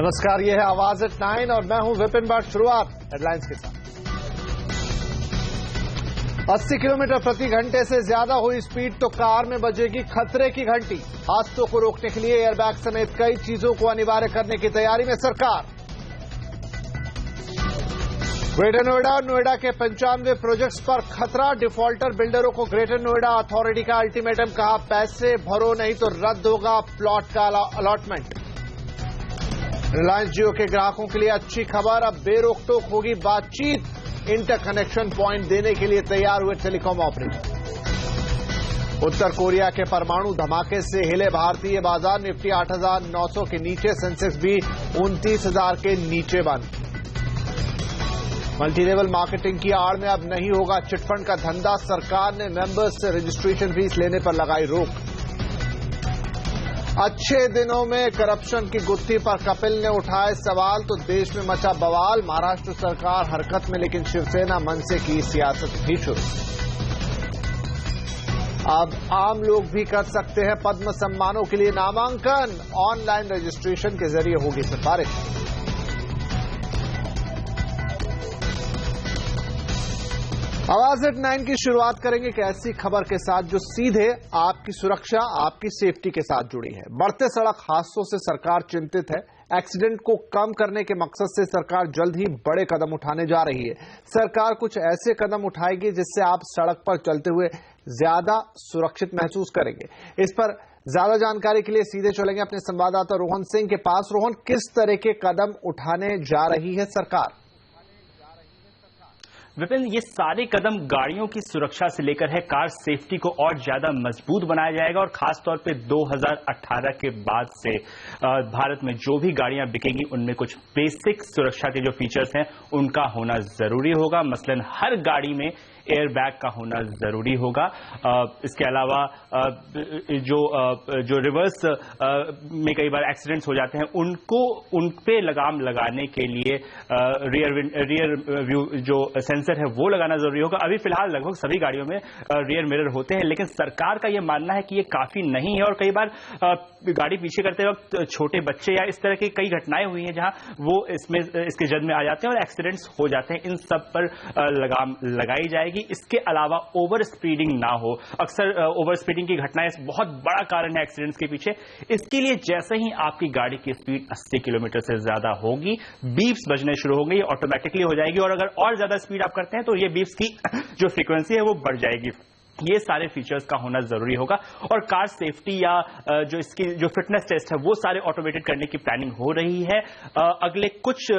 नमस्कार, ये है आवाज एट 9 और मैं हूं विपिन भट्ट। शुरुआत हेडलाइंस के साथ। 80 किलोमीटर प्रति घंटे से ज्यादा हुई स्पीड तो कार में बजेगी खतरे की घंटी। हादसों को रोकने के लिए एयरबैग समेत कई चीजों को अनिवार्य करने की तैयारी में सरकार। ग्रेटर नोएडा और नोएडा के 95 प्रोजेक्ट्स पर खतरा। डिफॉल्टर बिल्डरों को ग्रेटर नोएडा अथॉरिटी का अल्टीमेटम, कहा पैसे भरो नहीं तो रद्द होगा प्लॉट का अलॉटमेंट। रिलायंस जियो के ग्राहकों के लिए अच्छी खबर, अब बेरोक-टोक होगी बातचीत। इंटरकनेक्शन पॉइंट देने के लिए तैयार हुए टेलीकॉम ऑपरेटर। उत्तर कोरिया के परमाणु धमाके से हिले भारतीय बाजार। निफ्टी 8,900 के नीचे, सेंसेक्स भी 29,000 के नीचे बंद। मल्टीलेवल मार्केटिंग की आड़ में अब नहीं होगा चिटफंड का धंधा। सरकार ने मेंबर्स से रजिस्ट्रेशन फीस लेने पर लगाई रोक। अच्छे दिनों में करप्शन की गुत्थी पर कपिल ने उठाए सवाल तो देश में मचा बवाल। महाराष्ट्र सरकार हरकत में, लेकिन शिवसेना मन से की सियासत भी शुरू। अब आम लोग भी कर सकते हैं पद्म सम्मानों के लिए नामांकन। ऑनलाइन रजिस्ट्रेशन के जरिए होगी सिफारिश। आवाज एट 9 की शुरुआत करेंगे एक ऐसी खबर के साथ जो सीधे आपकी सुरक्षा, आपकी सेफ्टी के साथ जुड़ी है। बढ़ते सड़क हादसों से सरकार चिंतित है। एक्सीडेंट को कम करने के मकसद से सरकार जल्द ही बड़े कदम उठाने जा रही है। सरकार कुछ ऐसे कदम उठाएगी जिससे आप सड़क पर चलते हुए ज्यादा सुरक्षित महसूस करेंगे। इस पर ज्यादा जानकारी के लिए सीधे चलेंगे अपने संवाददाता रोहन सिंह के पास। रोहन, किस तरह के कदम उठाने जा रही है सरकार? विपिन, ये सारे कदम गाड़ियों की सुरक्षा से लेकर है कार सेफ्टी को और ज्यादा मजबूत बनाया जाएगा। और खासतौर पे 2018 के बाद से भारत में जो भी गाड़ियां बिकेंगी उनमें कुछ बेसिक सुरक्षा के जो फीचर्स हैं उनका होना जरूरी होगा। मसलन हर गाड़ी में एयरबैग का होना जरूरी होगा। इसके अलावा जो रिवर्स में कई बार एक्सीडेंट्स हो जाते हैं उन पे लगाम लगाने के लिए रियर व्यू जो सेंसर है वो लगाना जरूरी होगा। अभी फिलहाल लगभग सभी गाड़ियों में रियर मिरर होते हैं, लेकिन सरकार का यह मानना है कि ये काफी नहीं है। और कई बार गाड़ी पीछे करते वक्त छोटे बच्चे या इस तरह की कई घटनाएं हुई हैं जहां वो इसके जद में आ जाते हैं और एक्सीडेंट्स हो जाते हैं। इन सब पर लगाम लगाई जाएगी। इसके अलावा ओवर स्पीडिंग ना हो। अक्सर ओवर स्पीडिंग की घटनाएं बहुत बड़ा कारण है एक्सीडेंट्स के पीछे। इसके लिए जैसे ही आपकी गाड़ी की स्पीड 80 किलोमीटर से ज्यादा होगी, बीप्स बजने शुरू होंगे, ये ऑटोमेटिकली हो जाएगी। और अगर और ज्यादा स्पीड आप करते हैं तो ये बीप्स की जो फ्रीक्वेंसी है वो बढ़ जाएगी। ये सारे फीचर्स का होना जरूरी होगा। और कार सेफ्टी या जो इसकी जो फिटनेस टेस्ट है वो सारे ऑटोमेटेड करने की प्लानिंग हो रही है। अगले कुछ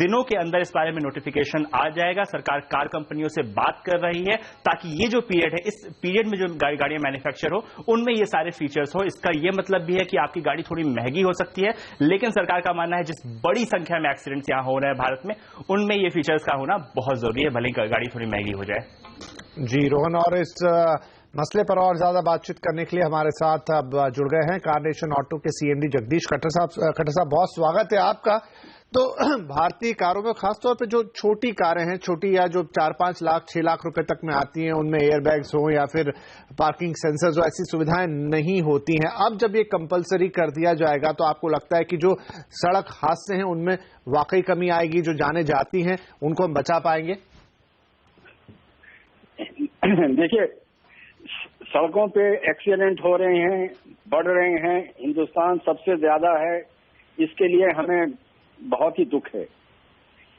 दिनों के अंदर इस बारे में नोटिफिकेशन आ जाएगा। सरकार कार कंपनियों से बात कर रही है ताकि ये जो पीरियड है, इस पीरियड में जो गाड़ियां मैन्युफैक्चर हो उनमें ये सारे फीचर्स हो। इसका ये मतलब भी है कि आपकी गाड़ी थोड़ी महंगी हो सकती है, लेकिन सरकार का मानना है जिस बड़ी संख्या में एक्सीडेंट्स यहां हो रहे हैं भारत में, उनमें ये फीचर्स का होना बहुत जरूरी है, भले गाड़ी थोड़ी महंगी हो जाए। जी रोहन, और इस मसले पर और ज्यादा बातचीत करने के लिए हमारे साथ अब जुड़ गए हैं कारनेशन ऑटो के सीएमडी जगदीश खट्टर साहब। खट्टर साहब, बहुत स्वागत है आपका। तो भारतीय कारों में खासतौर पे जो छोटी कारें हैं, छोटी या जो 4-5 लाख 6 लाख रुपए तक में आती हैं, उनमें एयरबैग्स हो या फिर पार्किंग सेंसर्स हो, ऐसी सुविधाएं नहीं होती हैं। अब जब ये कंपलसरी कर दिया जाएगा तो आपको लगता है कि जो सड़क हादसे हैं उनमें वाकई कमी आएगी, जो जाने जाती हैं उनको हम बचा पाएंगे? देखिए, सड़कों पे एक्सीडेंट हो रहे हैं, बढ़ रहे हैं, हिंदुस्तान सबसे ज्यादा है, इसके लिए हमें बहुत ही दुख है।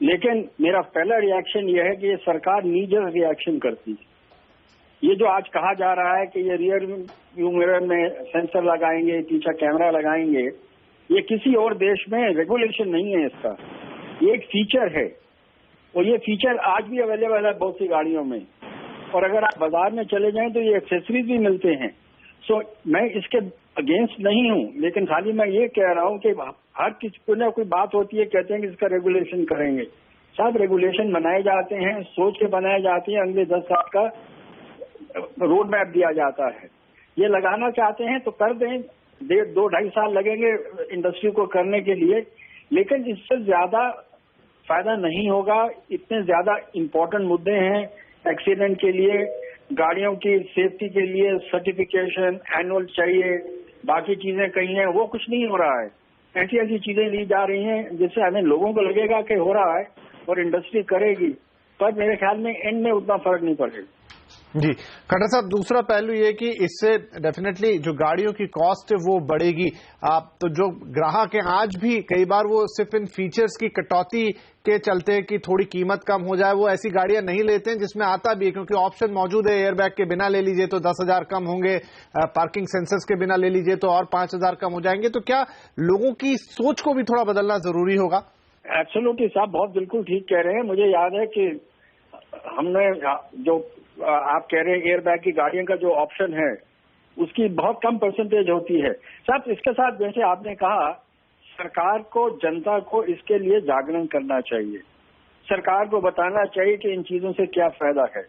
लेकिन मेरा पहला रिएक्शन यह है कि ये सरकार नीजर रिएक्शन करती है। ये जो आज कहा जा रहा है कि ये रियर व्यू मिरर में सेंसर लगाएंगे, पीछे कैमरा लगाएंगे, ये किसी और देश में रेगुलेशन नहीं है इसका, ये एक फीचर है। और ये फीचर आज भी अवेलेबल है बहुत सी गाड़ियों में। और अगर आप बाजार में चले जाएं तो ये एक्सेसरीज भी मिलते हैं। सो मैं इसके अगेंस्ट नहीं हूं, लेकिन खाली मैं ये कह रहा हूं कि हर किसी को कोई बात होती है, कहते हैं कि इसका रेगुलेशन करेंगे। साहब, रेगुलेशन बनाए जाते हैं, सोच के बनाए जाते हैं, अगले 10 साल का रोड मैप दिया जाता है। ये लगाना चाहते हैं तो कर दें, 2-2.5 साल लगेंगे इंडस्ट्री को करने के लिए, लेकिन इससे ज्यादा फायदा नहीं होगा। इतने ज्यादा इम्पोर्टेंट मुद्दे हैं एक्सीडेंट के लिए, गाड़ियों की सेफ्टी के लिए सर्टिफिकेशन एनुअल चाहिए, बाकी चीजें कही हैं, वो कुछ नहीं हो रहा है। ऐसी ऐसी चीजें ली जा रही हैं जिससे हमें लोगों को लगेगा कि हो रहा है और इंडस्ट्री करेगी, पर मेरे ख्याल में एंड में उतना फर्क नहीं पड़ेगा। जी खट्टर साहब, दूसरा पहलू ये कि इससे डेफिनेटली जो गाड़ियों की कॉस्ट है वो बढ़ेगी। तो जो ग्राहक हैं आज भी कई बार वो सिर्फ इन फीचर्स की कटौती के चलते कि थोड़ी कीमत कम हो जाए वो ऐसी गाड़ियां नहीं लेते हैं जिसमें आता भी है, क्योंकि ऑप्शन मौजूद है। एयरबैग के बिना ले लीजिए तो 10,000 कम होंगे, पार्किंग सेंसर्स के बिना ले लीजिए तो और 5,000 कम हो जाएंगे। तो क्या लोगों की सोच को भी थोड़ा बदलना जरूरी होगा? एब्सोल्युटली साहब, बहुत बिल्कुल ठीक कह रहे हैं। मुझे याद है कि हमने जो आप कह रहे हैं एयरबैग की गाड़ियों का जो ऑप्शन है उसकी बहुत कम परसेंटेज होती है। साहब इसके साथ जैसे आपने कहा, सरकार को जनता को इसके लिए जागरण करना चाहिए, सरकार को बताना चाहिए कि इन चीजों से क्या फायदा है।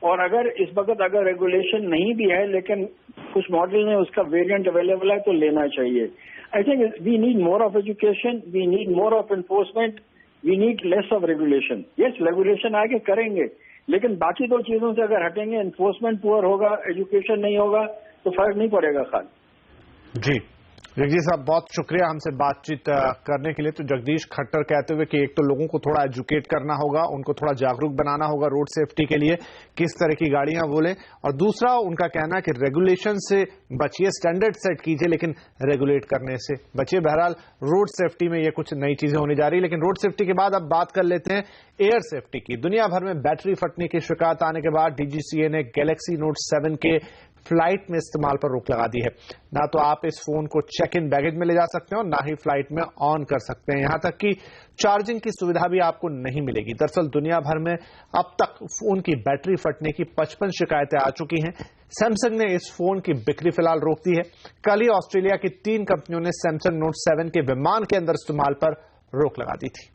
और अगर इस वक्त अगर रेगुलेशन नहीं भी है लेकिन कुछ मॉडल में उसका वेरिएंट अवेलेबल है तो लेना चाहिए। I think we need more of education, we need more of enforcement, we need less of regulation. Yes, regulation आगे करेंगे लेकिन बाकी दो चीजों से अगर हटेंगे, एनफोर्समेंट पुअर होगा, एजुकेशन नहीं होगा तो फर्क नहीं पड़ेगा खान। जी जगदीश साहब, बहुत शुक्रिया हमसे बातचीत करने के लिए। तो जगदीश खट्टर कहते हुए कि एक तो लोगों को थोड़ा एजुकेट करना होगा, उनको थोड़ा जागरूक बनाना होगा रोड सेफ्टी के लिए, किस तरह की गाड़ियां बोले, और दूसरा उनका कहना है कि रेगुलेशन से बचिए, स्टैंडर्ड सेट कीजिए लेकिन रेगुलेट करने से बचिए। बहरहाल रोड सेफ्टी में ये कुछ नई चीजें होने जा रही है। लेकिन रोड सेफ्टी के बाद अब बात कर लेते हैं एयर सेफ्टी की। दुनिया भर में बैटरी फटने की शिकायत आने के बाद डीजीसीए ने गैलेक्सी नोट 7 के फ्लाइट में इस्तेमाल पर रोक लगा दी है। ना तो आप इस फोन को चेक इन बैगेज में ले जा सकते हैं और ना ही फ्लाइट में ऑन कर सकते हैं। यहां तक कि चार्जिंग की सुविधा भी आपको नहीं मिलेगी। दरअसल दुनिया भर में अब तक फोन की बैटरी फटने की 55 शिकायतें आ चुकी हैं। सैमसंग ने इस फोन की बिक्री फिलहाल रोक दी है। कल ही ऑस्ट्रेलिया की 3 कंपनियों ने सैमसंग नोट 7 के विमान के अंदर इस्तेमाल पर रोक लगा दी थी।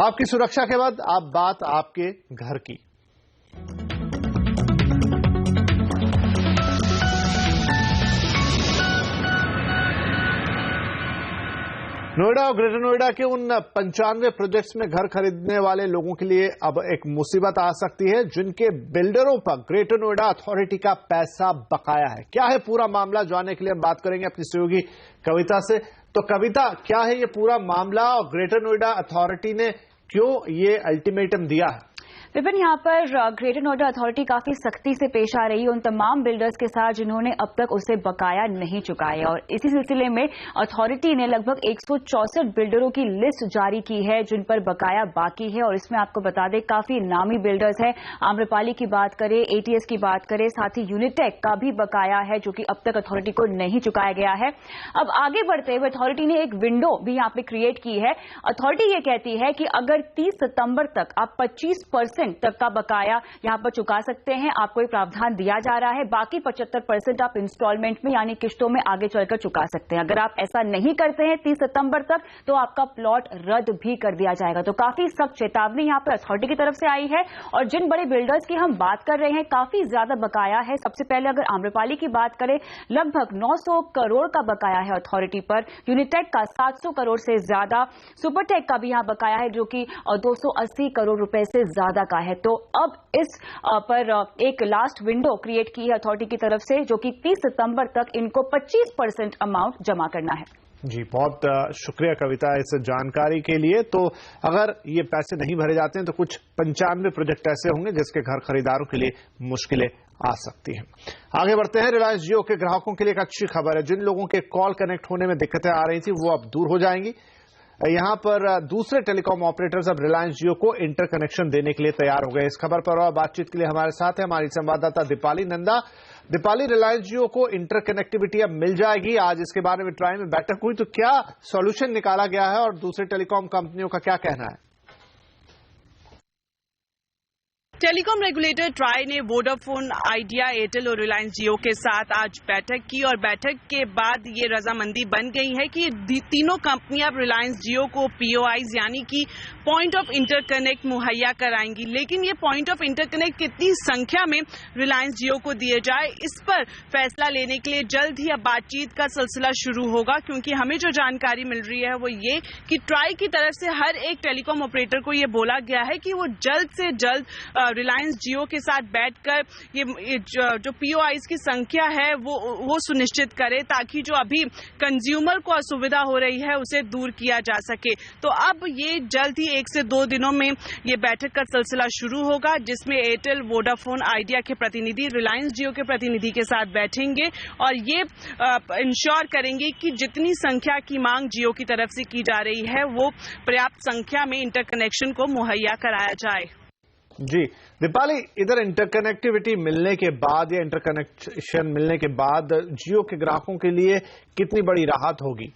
आपकी सुरक्षा के बाद अब बात आपके घर की। नोएडा और ग्रेटर नोएडा के उन 95 प्रोजेक्ट्स में घर खरीदने वाले लोगों के लिए अब एक मुसीबत आ सकती है जिनके बिल्डरों पर ग्रेटर नोएडा अथॉरिटी का पैसा बकाया है। क्या है पूरा मामला, जानने के लिए हम बात करेंगे अपनी सहयोगी कविता से। तो कविता, क्या है ये पूरा मामला और ग्रेटर नोएडा अथॉरिटी ने क्यों ये अल्टीमेटम दिया है? विपिन, यहाँ पर ग्रेटर नोएडा अथॉरिटी काफी सख्ती से पेश आ रही है उन तमाम बिल्डर्स के साथ जिन्होंने अब तक उसे बकाया नहीं चुकाया, और इसी सिलसिले में अथॉरिटी ने लगभग 164 बिल्डरों की लिस्ट जारी की है जिन पर बकाया बाकी है। और इसमें आपको बता दें काफी नामी बिल्डर्स हैं। आम्रपाली की बात करें, एटीएस की बात करें, साथ ही यूनिटेक का भी बकाया है जो कि अब तक अथॉरिटी को नहीं चुकाया गया है। अब आगे बढ़ते हुए अथॉरिटी ने एक विंडो भी यहाँ पे क्रिएट की है। अथॉरिटी ये कहती है कि अगर 30 सितंबर तक आप 25% तक का बकाया यहां पर चुका सकते हैं, आपको एक प्रावधान दिया जा रहा है। बाकी 75% आप इंस्टॉलमेंट में यानी किश्तों में आगे चलकर चुका सकते हैं। अगर आप ऐसा नहीं करते हैं 30 सितंबर तक तो आपका प्लॉट रद्द भी कर दिया जाएगा। तो काफी सख्त चेतावनी यहां पर अथॉरिटी की तरफ से आई है। और जिन बड़े बिल्डर्स की हम बात कर रहे हैं, काफी ज्यादा बकाया है। सबसे पहले अगर आम्रपाली की बात करें, लगभग 900 करोड़ का बकाया है अथॉरिटी पर। यूनिटेक का 700 करोड़ से ज्यादा, सुपरटेक का भी यहां बकाया है जो कि 280 करोड़ रुपए से ज्यादा का है। तो अब इस पर एक लास्ट विंडो क्रिएट की है अथॉरिटी की तरफ से जो कि 30 सितंबर तक इनको 25% अमाउंट जमा करना है। जी बहुत शुक्रिया कविता इस जानकारी के लिए। तो अगर ये पैसे नहीं भरे जाते हैं तो कुछ 95 प्रोजेक्ट ऐसे होंगे जिसके घर खरीदारों के लिए मुश्किलें आ सकती हैं। आगे बढ़ते हैं। रिलायंस जियो के ग्राहकों के लिए एक अच्छी खबर है। जिन लोगों के कॉल कनेक्ट होने में दिक्कतें आ रही थी वो अब दूर हो जाएंगी। यहां पर दूसरे टेलीकॉम ऑपरेटर्स अब रिलायंस जियो को इंटरकनेक्शन देने के लिए तैयार हो गए। इस खबर पर और बातचीत के लिए हमारे साथ है हमारी संवाददाता दीपाली नंदा। दीपाली, रिलायंस जियो को इंटरकनेक्टिविटी अब मिल जाएगी, आज इसके बारे में ट्राई में बैठक हुई, तो क्या सॉल्यूशन निकाला गया है और दूसरे टेलीकॉम कंपनियों का क्या कहना है? टेलीकॉम रेगुलेटर ट्राई ने वोडाफोन, आइडिया, एयरटेल और रिलायंस जियो के साथ आज बैठक की और बैठक के बाद ये रजामंदी बन गई है कि तीनों कंपनियां अब रिलायंस जियो को पीओआईज यानी कि पॉइंट ऑफ इंटरकनेक्ट मुहैया कराएंगी। लेकिन ये पॉइंट ऑफ इंटरकनेक्ट कितनी संख्या में रिलायंस जियो को दिए जाए, इस पर फैसला लेने के लिए जल्द ही अब बातचीत का सिलसिला शुरू होगा। क्योंकि हमें जो जानकारी मिल रही है वो ये कि ट्राई की तरफ से हर एक टेलीकॉम ऑपरेटर को ये बोला गया है कि वो जल्द से जल्द रिलायंस जियो के साथ बैठकर ये जो POIs की संख्या है वो सुनिश्चित करे, ताकि जो अभी कंज्यूमर को असुविधा हो रही है उसे दूर किया जा सके। तो अब ये जल्द ही 1 से 2 दिनों में ये बैठक का सिलसिला शुरू होगा, जिसमें एयरटेल, वोडाफोन आइडिया के प्रतिनिधि रिलायंस जियो के प्रतिनिधि के साथ बैठेंगे और ये इंश्योर करेंगे कि जितनी संख्या की मांग जियो की तरफ से की जा रही है वो पर्याप्त संख्या में इंटरकनेक्शन को मुहैया कराया जाए। जी दीपाली, इधर इंटरकनेक्टिविटी मिलने के बाद या इंटरकनेक्शन मिलने के बाद जियो के ग्राहकों के लिए कितनी बड़ी राहत होगी?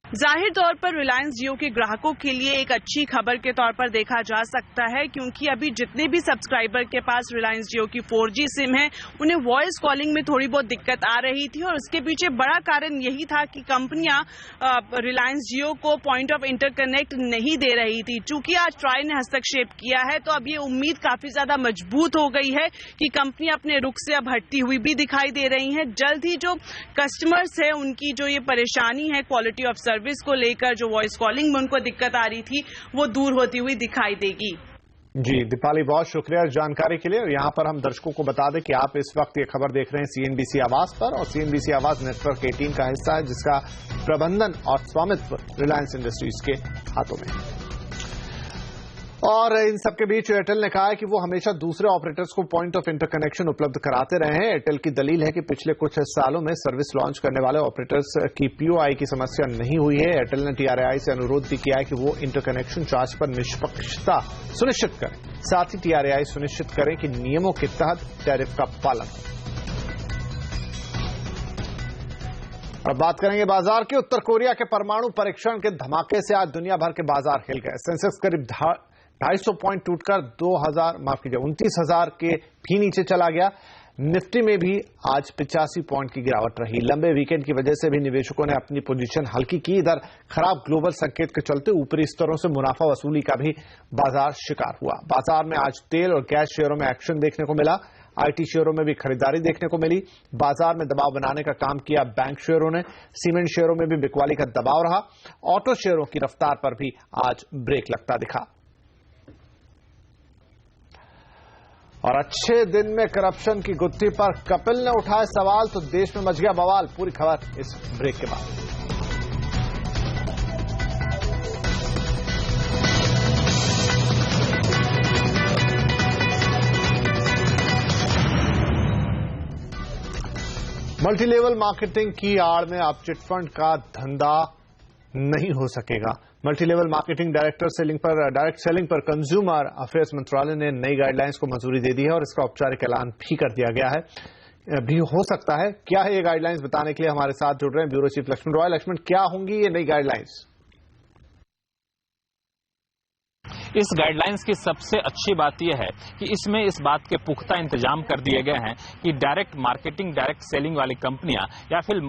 जाहिर तौर पर रिलायंस जियो के ग्राहकों के लिए एक अच्छी खबर के तौर पर देखा जा सकता है, क्योंकि अभी जितने भी सब्सक्राइबर के पास रिलायंस जियो की 4G सिम है उन्हें वॉइस कॉलिंग में थोड़ी बहुत दिक्कत आ रही थी और उसके पीछे बड़ा कारण यही था कि कंपनियां रिलायंस जियो को पॉइंट ऑफ इंटरकनेक्ट नहीं दे रही थी। चूंकि आज ट्राई ने हस्तक्षेप किया है तो अब ये उम्मीद काफी ज्यादा मजबूत हो गई है कि कंपनी अपने रुख से अब हटती हुई भी दिखाई दे रही है। जल्द ही जो कस्टमर्स है उनकी जो ये परेशानी है क्वालिटी ऑफ सर्विस को लेकर, जो वॉइस कॉलिंग में उनको दिक्कत आ रही थी, वो दूर होती हुई दिखाई देगी। जी दीपाली, बहुत शुक्रिया इस जानकारी के लिए। और यहां पर हम दर्शकों को बता दें कि आप इस वक्त ये खबर देख रहे हैं CNBC आवाज पर, और CNBC आवाज नेटवर्क 18 का हिस्सा है, जिसका प्रबंधन और स्वामित्व रिलायंस इंडस्ट्रीज के हाथों में है। और इन सबके बीच एयरटेल ने कहा है कि वो हमेशा दूसरे ऑपरेटर्स को पॉइंट ऑफ इंटरकनेक्शन उपलब्ध कराते रहे हैं। एयरटेल की दलील है कि पिछले कुछ सालों में सर्विस लॉन्च करने वाले ऑपरेटर्स की POI की समस्या नहीं हुई है। एयरटेल ने TRAI से अनुरोध भी किया है कि वो इंटरकनेक्शन चार्ज पर निष्पक्षता सुनिश्चित करें। साथ ही TRAI सुनिश्चित करें कि नियमों के तहत टैरिफ का पालन हो। अब बात करेंगे बाजार की। उत्तर कोरिया के परमाणु परीक्षण के धमाके से आज दुनिया भर के बाजार हिल गए। सेंसेक्स करीब 250 पॉइंट टूटकर 29,000 के भी नीचे चला गया। निफ्टी में भी आज 85 पॉइंट की गिरावट रही। लंबे वीकेंड की वजह से भी निवेशकों ने अपनी पोजीशन हल्की की। इधर खराब ग्लोबल संकेत के चलते ऊपरी स्तरों से मुनाफा वसूली का भी बाजार शिकार हुआ। बाजार में आज तेल और गैस शेयरों में एक्शन देखने को मिला। IT शेयरों में भी खरीदारी देखने को मिली। बाजार में दबाव बनाने का काम किया बैंक शेयरों ने। सीमेंट शेयरों में भी बिकवाली का दबाव रहा। ऑटो शेयरों की रफ्तार पर भी आज ब्रेक लगता दिखा। और अच्छे दिन में करप्शन की गुत्थी पर कपिल ने उठाए सवाल तो देश में मच गया बवाल। पूरी खबर इस ब्रेक के बाद। मल्टी लेवल मार्केटिंग की आड़ में अब चिटफंड का धंधा नहीं हो सकेगा। Multi level marketing direct selling पर कंज्यूमर अफेयर्स मंत्रालय ने नई गाइडलाइंस को मंजूरी दे दी है और इसका औपचारिक ऐलान भी कर दिया गया है। भी हो सकता है। क्या है ये गाइडलाइंस, बताने के लिए हमारे साथ जुड़ रहे हैं ब्यूरो चीफ लक्ष्मण रॉय। लक्ष्मण, क्या होंगी ये नई गाइडलाइंस? इस गाइडलाइंस की सबसे अच्छी बात यह है कि इसमें इस बात के पुख्ता इंतजाम कर दिए गए हैं कि डायरेक्ट मार्केटिंग, डायरेक्ट सेलिंग वाली कंपनियां या फिर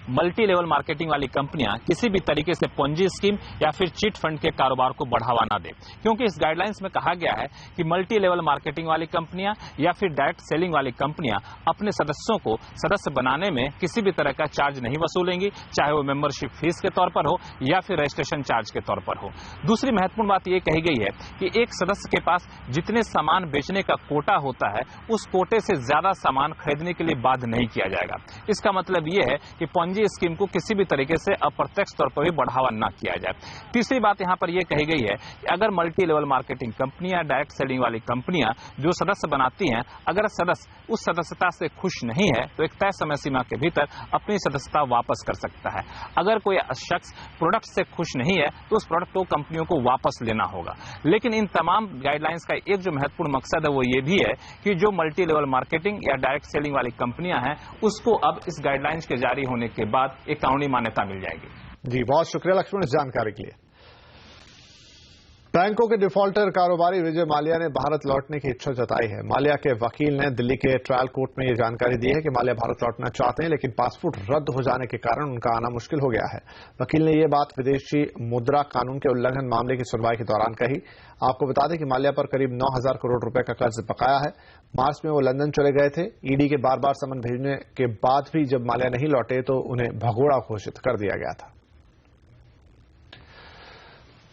मल्टी लेवल मार्केटिंग वाली कंपनियां किसी भी तरीके से पोंजी स्कीम या फिर चिट फंड के कारोबार को बढ़ावा ना दे, क्योंकि इस गाइडलाइंस में कहा गया है कि मल्टी लेवल मार्केटिंग वाली कंपनियां या फिर डायरेक्ट सेलिंग वाली कंपनियां अपने सदस्यों को सदस्य बनाने में किसी भी तरह का चार्ज नहीं वसूलेंगी, चाहे वो मेंबरशिप फीस के तौर पर हो या फिर रजिस्ट्रेशन चार्ज के तौर पर हो। दूसरी महत्वपूर्ण बात यह कही गई है कि एक सदस्य के पास जितने सामान बेचने का कोटा होता है उस कोटे से ज्यादा सामान खरीदने के लिए बाध्य नहीं किया जाएगा। इसका मतलब यह है कि पोंजी स्कीम को किसी भी तरीके से अप्रत्यक्ष तौर पर भी बढ़ावा न किया जाए। तीसरी बात यहां पर यह कही गई है कि अगर मल्टी लेवल मार्केटिंग कंपनियां, डायरेक्ट सेलिंग वाली कंपनियां जो सदस्य बनाती हैं, अगर सदस्य उस सदस्यता से खुश नहीं है तो एक तय समय सीमा के भीतर अपनी सदस्यता वापस कर सकता है। अगर कोई शख्स प्रोडक्ट से खुश नहीं है तो उस प्रोडक्ट को कंपनियों को वापस लेना होगा। लेकिन इन तमाम गाइडलाइंस का एक जो महत्वपूर्ण मकसद है वो ये भी है कि जो मल्टी लेवल मार्केटिंग या डायरेक्ट सेलिंग वाली कंपनियां हैं उसको अब इस गाइडलाइंस के जारी होने के बाद एक कानूनी मान्यता मिल जाएगी। जी, बहुत शुक्रिया लक्ष्मण इस जानकारी के लिए। बैंकों के डिफॉल्टर कारोबारी विजय माल्या ने भारत लौटने की इच्छा जताई है। माल्या के वकील ने दिल्ली के ट्रायल कोर्ट में यह जानकारी दी है कि माल्या भारत लौटना चाहते हैं, लेकिन पासपोर्ट रद्द हो जाने के कारण उनका आना मुश्किल हो गया है। वकील ने यह बात विदेशी मुद्रा कानून के उल्लंघन मामले की सुनवाई के दौरान कही। आपको बता दें कि माल्या पर करीब 9,000 करोड़ रुपए का कर्ज बकाया है। मार्च में वो लंदन चले गए थे। ईडी के बार बार समन भेजने के बाद भी जब माल्या नहीं लौटे तो उन्हें भगोड़ा घोषित कर दिया गया था।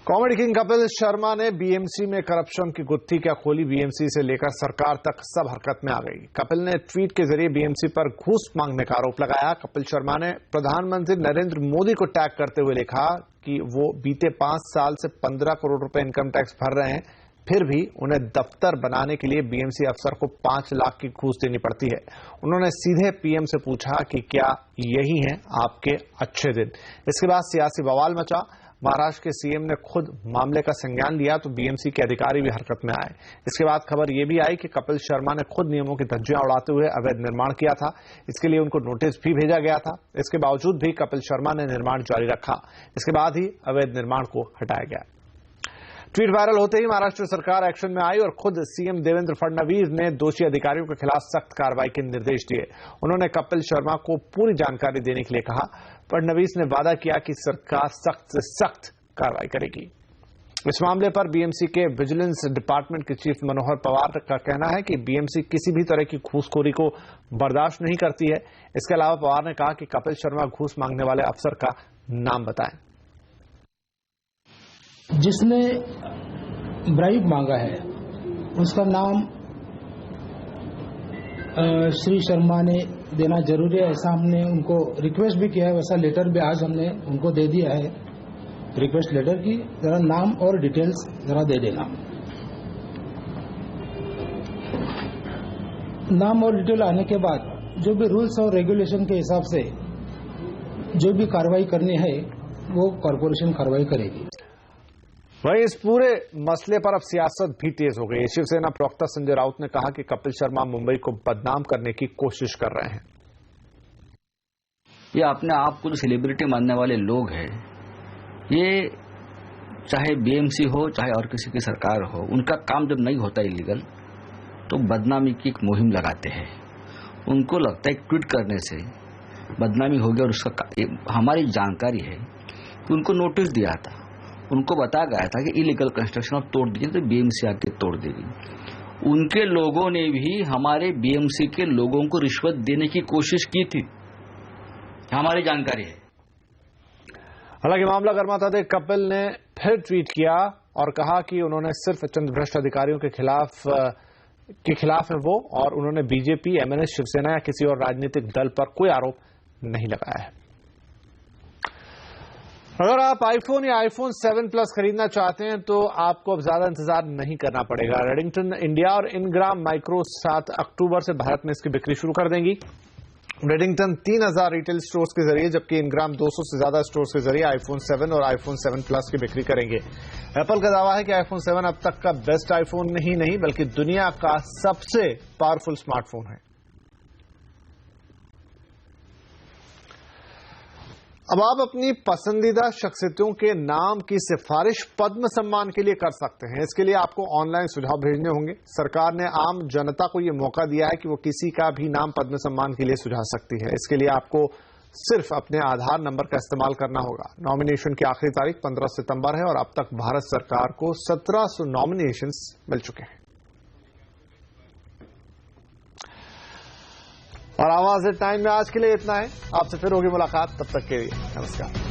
कॉमेडी किंग कपिल शर्मा ने बीएमसी में करप्शन की गुत्थी क्या खोली। बीएमसी से लेकर सरकार तक सब हरकत में आ गई। कपिल ने ट्वीट के जरिए बीएमसी पर घूस मांगने का आरोप लगाया। कपिल शर्मा ने प्रधानमंत्री नरेंद्र मोदी को टैग करते हुए लिखा कि वो बीते 5 साल से 15 करोड़ रुपए इनकम टैक्स भर रहे हैं, फिर भी उन्हें दफ्तर बनाने के लिए बीएमसी अफसर को 5 लाख की घूस देनी पड़ती है। उन्होंने सीधे पीएम से पूछा कि क्या यही हैं आपके अच्छे दिन। इसके बाद सियासी बवाल मचा। महाराष्ट्र के सीएम ने खुद मामले का संज्ञान लिया तो बीएमसी के अधिकारी भी हरकत में आए। इसके बाद खबर यह भी आई कि कपिल शर्मा ने खुद नियमों की धज्जियां उड़ाते हुए अवैध निर्माण किया था। इसके लिए उनको नोटिस भी भेजा गया था। इसके बावजूद भी कपिल शर्मा ने निर्माण जारी रखा। इसके बाद ही अवैध निर्माण को हटाया गया। ट्वीट वायरल होते ही महाराष्ट्र सरकार एक्शन में आई और खुद सीएम देवेंद्र फडणवीस ने दोषी अधिकारियों के खिलाफ सख्त कार्रवाई के निर्देश दिए। उन्होंने कपिल शर्मा को पूरी जानकारी देने के लिए कहा। फडणवीस ने वादा किया कि सरकार सख्त से सख्त कार्रवाई करेगी। इस मामले पर बीएमसी के विजिलेंस डिपार्टमेंट के चीफ मनोहर पवार का कहना है कि बीएमसी किसी भी तरह की घूसखोरी को बर्दाश्त नहीं करती है। इसके अलावा पवार ने कहा कि कपिल शर्मा घूस मांगने वाले अफसर का नाम बताएं। जिसने ब्राइब मांगा है उसका नाम श्री शर्मा ने देना जरूरी है, ऐसा हमने उनको रिक्वेस्ट भी किया है। वैसा लेटर भी आज हमने उनको दे दिया है, रिक्वेस्ट लेटर की जरा नाम और डिटेल्स जरा दे देना। नाम और डिटेल आने के बाद जो भी रूल्स और रेगुलेशन के हिसाब से जो भी कार्रवाई करनी है वो कॉर्पोरेशन कार्रवाई करेगी। वहीं इस पूरे मसले पर अब सियासत भी तेज हो गई है। शिवसेना प्रवक्ता संजय राउत ने कहा कि कपिल शर्मा मुंबई को बदनाम करने की कोशिश कर रहे हैं। ये अपने आप को जो सेलिब्रिटी मानने वाले लोग हैं, ये चाहे बीएमसी हो चाहे और किसी की सरकार हो, उनका काम जब नहीं होता इलीगल तो बदनामी की एक मुहिम लगाते हैं। उनको लगता है ट्वीट करने से बदनामी होगी और उसका हमारी जानकारी है कि उनको नोटिस दिया था, उनको बताया गया था कि इलीगल कंस्ट्रक्शन आप तोड़ दीजिए तो बीएमसी आके तोड़ देगी। उनके लोगों ने भी हमारे बीएमसी के लोगों को रिश्वत देने की कोशिश की थी, हमारी जानकारी है। हालांकि मामला गर्माता देख कपिल ने फिर ट्वीट किया और कहा कि उन्होंने सिर्फ चंद भ्रष्ट अधिकारियों के खिलाफ है वो, और उन्होंने बीजेपी, एमएनएस, शिवसेना या किसी और राजनीतिक दल पर कोई आरोप नहीं लगाया है। अगर आप आईफोन या आईफोन 7 प्लस खरीदना चाहते हैं तो आपको अब ज्यादा इंतजार नहीं करना पड़ेगा। रेडिंगटन इंडिया और इनग्राम माइक्रो 7 अक्टूबर से भारत में इसकी बिक्री शुरू कर देंगी। रेडिंगटन 3000 रिटेल स्टोर्स के जरिए जबकि इनग्राम 200 से ज्यादा स्टोर्स के जरिए आईफोन 7 और आईफोन 7 प्लस की बिक्री करेंगे। एप्पल का दावा है कि आईफोन 7 अब तक का बेस्ट आईफोन ही नहीं बल्कि दुनिया का सबसे पावरफुल स्मार्टफोन है। अब आप अपनी पसंदीदा शख्सियतों के नाम की सिफारिश पद्म सम्मान के लिए कर सकते हैं। इसके लिए आपको ऑनलाइन सुझाव भेजने होंगे। सरकार ने आम जनता को यह मौका दिया है कि वो किसी का भी नाम पद्म सम्मान के लिए सुझा सकती है। इसके लिए आपको सिर्फ अपने आधार नंबर का इस्तेमाल करना होगा। नॉमिनेशन की आखिरी तारीख 15 सितंबर है और अब तक भारत सरकार को 1700 नॉमिनेशंस मिल चुके हैं। और आवाज टाइम में आज के लिए इतना है। आपसे फिर होगी मुलाकात, तब तक के लिए नमस्कार।